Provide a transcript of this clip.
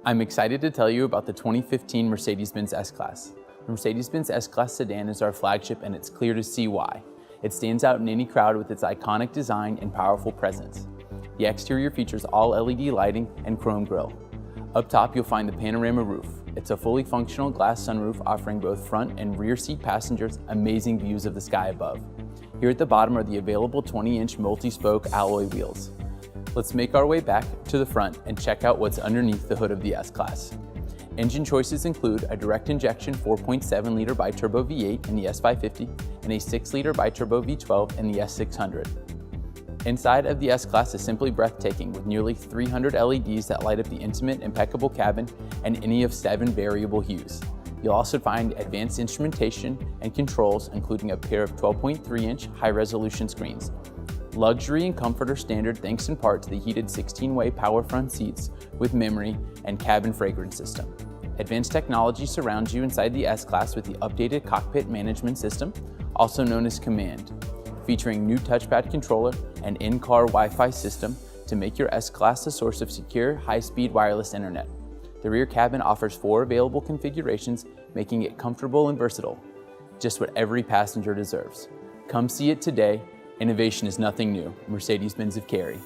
I'm excited to tell you about the 2015 Mercedes-Benz S-Class. The Mercedes-Benz S-Class sedan is our flagship, and it's clear to see why. It stands out in any crowd with its iconic design and powerful presence. The exterior features all LED lighting and chrome grille. Up top, you'll find the panorama roof. It's a fully functional glass sunroof offering both front and rear seat passengers amazing views of the sky above. Here at the bottom are the available 20-inch multi-spoke alloy wheels. Let's make our way back to the front and check out what's underneath the hood of the S-Class. Engine choices include a direct injection 4.7-liter biturbo V8 in the S550 and a 6-liter biturbo V12 in the S600. Inside of the S-Class is simply breathtaking, with nearly 300 LEDs that light up the intimate, impeccable cabin and any of 7 variable hues. You'll also find advanced instrumentation and controls, including a pair of 12.3-inch high-resolution screens. Luxury and comfort are standard thanks in part to the heated 16-way power front seats with memory and cabin fragrance system. Advanced technology surrounds you inside the S-Class with the updated cockpit management system, also known as Command, featuring new touchpad controller and in-car Wi-Fi system to make your S-Class a source of secure, high-speed wireless internet. The rear cabin offers 4 available configurations, making it comfortable and versatile, just what every passenger deserves. Come see it today. Innovation is nothing new. Mercedes-Benz of Cary.